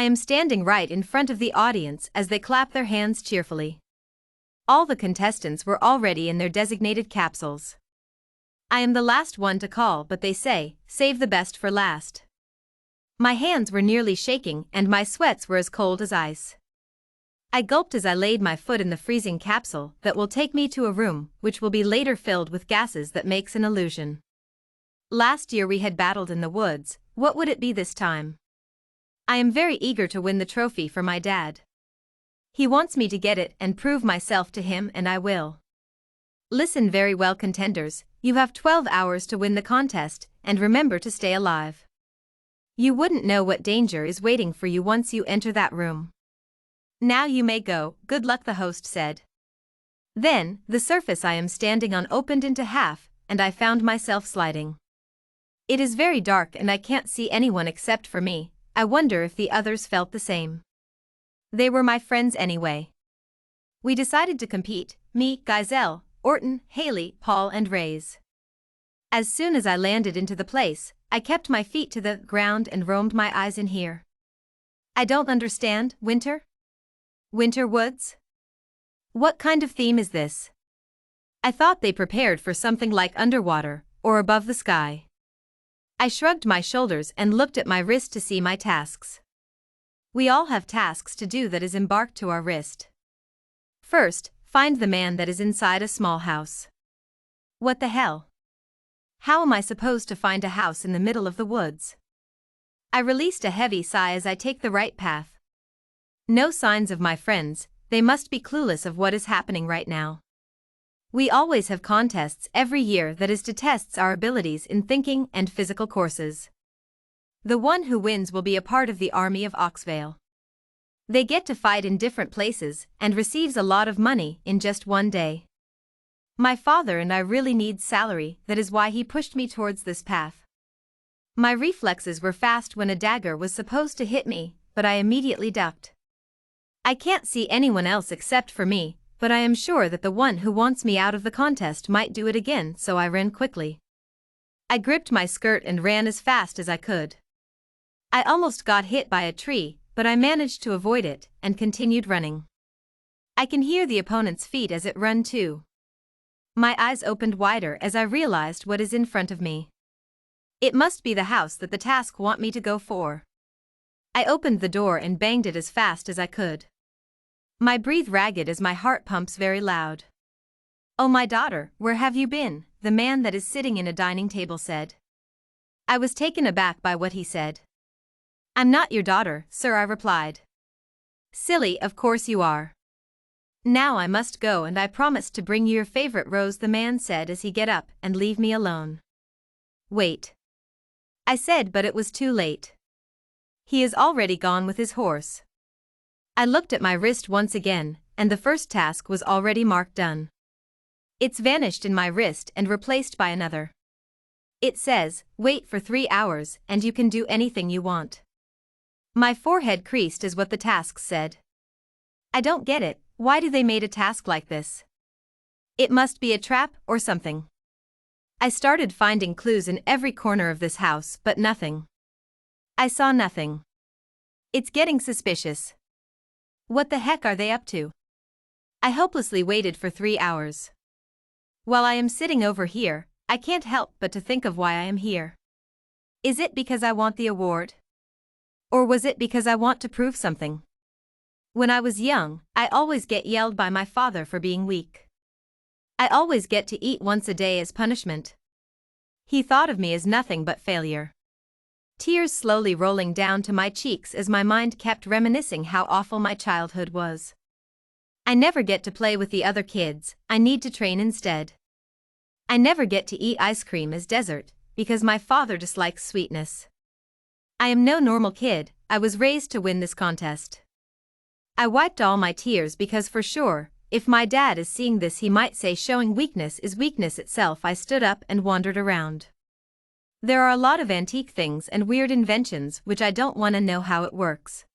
I am standing right in front of the audience as they clap their hands cheerfully. All the contestants were already in their designated capsules. I am the last one to call, but they say, save the best for last. My hands were nearly shaking and my sweats were as cold as ice. I gulped as I laid my foot in the freezing capsule that will take me to a room which will be later filled with gases that makes an illusion. Last year we had battled in the woods, what would it be this time? I am very eager to win the trophy for my dad. He wants me to get it and prove myself to him, and I will. Listen very well, contenders, you have 12 hours to win the contest, and remember to stay alive. You wouldn't know what danger is waiting for you once you enter that room. Now you may go, good luck, the host said. Then, the surface I am standing on opened into half, and I found myself sliding. It is very dark and I can't see anyone except for me. I wonder if the others felt the same. They were my friends anyway. We decided to compete, me, Giselle, Orton, Haley, Paul and Reyes. As soon as I landed into the place, I kept my feet to the ground and roamed my eyes in here. I don't understand, winter? Winter woods? What kind of theme is this? I thought they prepared for something like underwater, or above the sky. I shrugged my shoulders and looked at my wrist to see my tasks. We all have tasks to do that is embarked to our wrist. First, find the man that is inside a small house. What the hell? How am I supposed to find a house in the middle of the woods? I released a heavy sigh as I take the right path. No signs of my friends, they must be clueless of what is happening right now. We always have contests every year that is to test our abilities in thinking and physical courses. The one who wins will be a part of the army of Oxvale. They get to fight in different places and receives a lot of money in just one day. My father and I really need salary, that is why he pushed me towards this path. My reflexes were fast when a dagger was supposed to hit me, but I immediately ducked. I can't see anyone else except for me, but I am sure that the one who wants me out of the contest might do it again, so I ran quickly. I gripped my skirt and ran as fast as I could. I almost got hit by a tree, but I managed to avoid it and continued running. I can hear the opponent's feet as it run too. My eyes opened wider as I realized what is in front of me. It must be the house that the task want me to go for. I opened the door and banged it as fast as I could. My breath ragged as my heart pumps very loud. Oh, my daughter, where have you been? The man that is sitting in a dining table said. I was taken aback by what he said. I'm not your daughter, sir, I replied. Silly, of course you are. Now I must go, and I promised to bring you your favorite rose, the man said as he get up and leave me alone. Wait. I said, but it was too late. He is already gone with his horse. I looked at my wrist once again, and the first task was already marked done. It's vanished in my wrist and replaced by another. It says, wait for 3 hours and you can do anything you want. My forehead creased as what the task said. I don't get it, why do they made a task like this? It must be a trap or something. I started finding clues in every corner of this house, but nothing. I saw nothing. It's getting suspicious. What the heck are they up to? I hopelessly waited for 3 hours. While I am sitting over here, I can't help but to think of why I am here. Is it because I want the award? Or was it because I want to prove something? When I was young, I always get yelled by my father for being weak. I always get to eat once a day as punishment. He thought of me as nothing but failure. Tears slowly rolling down to my cheeks as my mind kept reminiscing how awful my childhood was. I never get to play with the other kids, I need to train instead. I never get to eat ice cream as dessert, because my father dislikes sweetness. I am no normal kid, I was raised to win this contest. I wiped all my tears because for sure, if my dad is seeing this he might say showing weakness is weakness itself. I stood up and wandered around. There are a lot of antique things and weird inventions which I don't want to know how it works.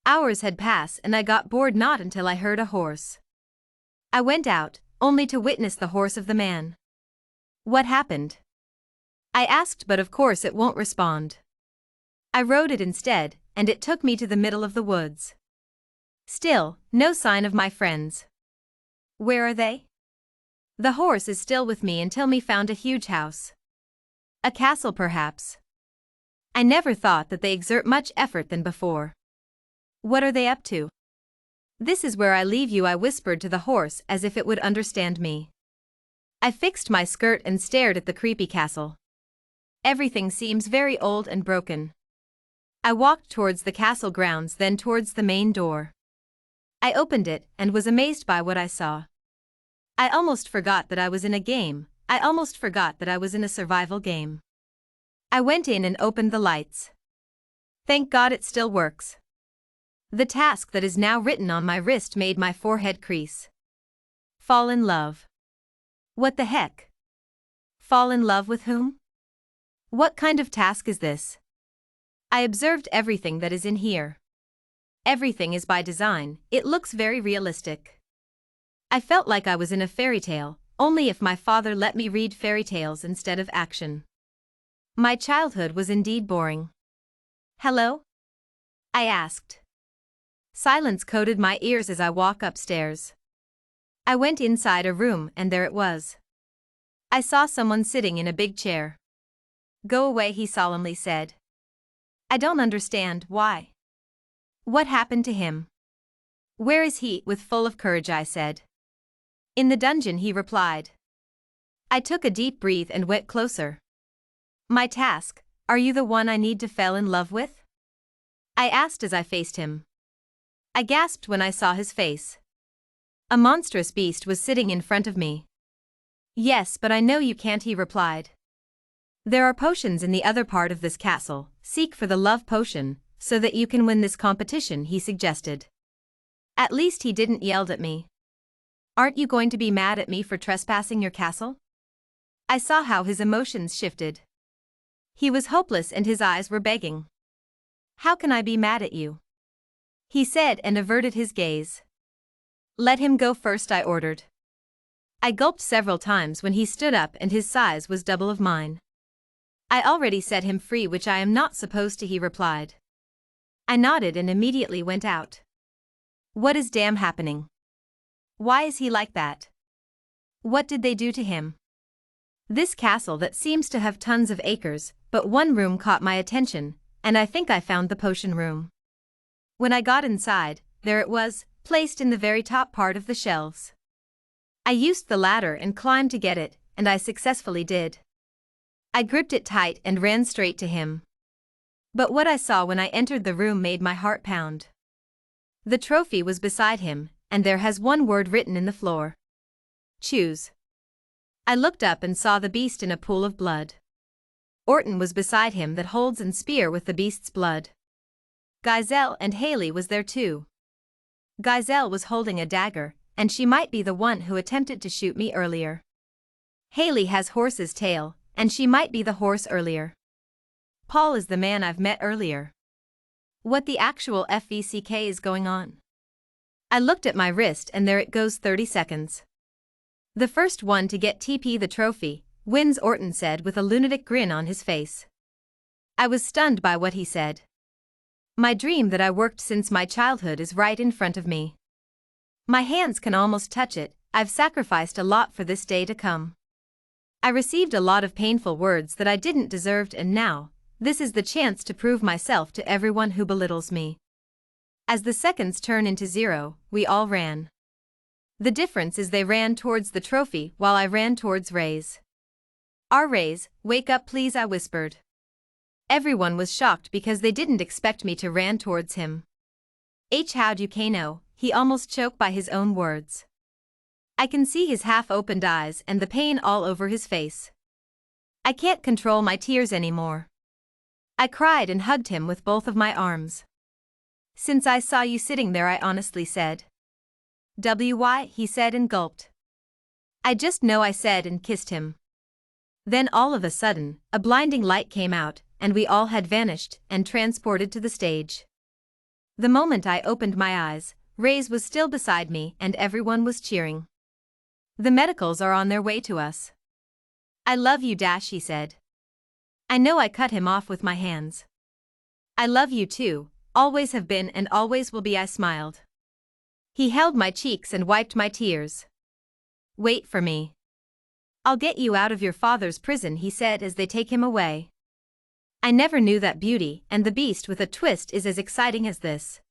Hours had passed and I got bored not until I heard a horse. I went out, only to witness the horse of the man. What happened? I asked, but of course it won't respond. I rode it instead, and it took me to the middle of the woods. Still, no sign of my friends. Where are they? The horse is still with me until me found a huge house. A castle perhaps. I never thought that they exert much effort than before. What are they up to? This is where I leave you, I whispered to the horse as if it would understand me. I fixed my skirt and stared at the creepy castle. Everything seems very old and broken. I walked towards the castle grounds, then towards the main door. I opened it and was amazed by what I saw. I almost forgot that I was in a game. I almost forgot that I was in a survival game. I went in and opened the lights. Thank God it still works. The task that is now written on my wrist made my forehead crease. Fall in love. What the heck? Fall in love with whom? What kind of task is this? I observed everything that is in here. Everything is by design, it looks very realistic. I felt like I was in a fairy tale, only if my father let me read fairy tales instead of action. My childhood was indeed boring. Hello? I asked. Silence coated my ears as I walked upstairs. I went inside a room and there it was. I saw someone sitting in a big chair. Go away, he solemnly said. I don't understand why. What happened to him? Where is he? With full of courage I said. In the dungeon, he replied. I took a deep breath and went closer. My task, are you the one I need to fall in love with? I asked as I faced him. I gasped when I saw his face. A monstrous beast was sitting in front of me. Yes, but I know you can't, he replied. There are potions in the other part of this castle, seek for the love potion, so that you can win this competition, he suggested. At least he didn't yell at me. Aren't you going to be mad at me for trespassing your castle? I saw how his emotions shifted. He was hopeless and his eyes were begging. How can I be mad at you? He said and averted his gaze. Let him go first, I ordered. I gulped several times when he stood up and his size was double of mine. I already set him free, which I am not supposed to, he replied. I nodded and immediately went out. What is damn happening? Why is he like that? What did they do to him? This castle that seems to have tons of acres, but one room caught my attention, and I think I found the potion room. When I got inside, there it was, placed in the very top part of the shelves. I used the ladder and climbed to get it, and I successfully did. I gripped it tight and ran straight to him. But what I saw when I entered the room made my heart pound. The trophy was beside him, and there has one word written in the floor. Choose. I looked up and saw the beast in a pool of blood. Orton was beside him that holds and spear with the beast's blood. Giselle and Haley was there too. Giselle was holding a dagger, and she might be the one who attempted to shoot me earlier. Haley has horse's tail, and she might be the horse earlier. Paul is the man I've met earlier. What the actual FVCK is going on? I looked at my wrist and there it goes, 30 seconds. The first one to get TP the trophy wins, Orton said with a lunatic grin on his face. I was stunned by what he said. My dream that I worked since my childhood is right in front of me. My hands can almost touch it. I've sacrificed a lot for this day to come. I received a lot of painful words that I didn't deserve, and now, this is the chance to prove myself to everyone who belittles me. As the seconds turn into 0, we all ran. The difference is they ran towards the trophy while I ran towards Ray's. Our Rays, wake up please, I whispered. Everyone was shocked because they didn't expect me to ran towards him. How'd you know? He almost choked by his own words. I can see his half-opened eyes and the pain all over his face. I can't control my tears anymore. I cried and hugged him with both of my arms. Since I saw you sitting there, I honestly said. Why? He said and gulped. I just know, I said and kissed him. Then all of a sudden, a blinding light came out, and we all had vanished and transported to the stage. The moment I opened my eyes, Ray's was still beside me and everyone was cheering. The medicals are on their way to us. I love you, he said. I know I cut him off with my hands. I love you too, always have been and always will be, I smiled. He held my cheeks and wiped my tears. Wait for me. I'll get you out of your father's prison, he said as they take him away. I never knew that Beauty and the Beast with a twist is as exciting as this.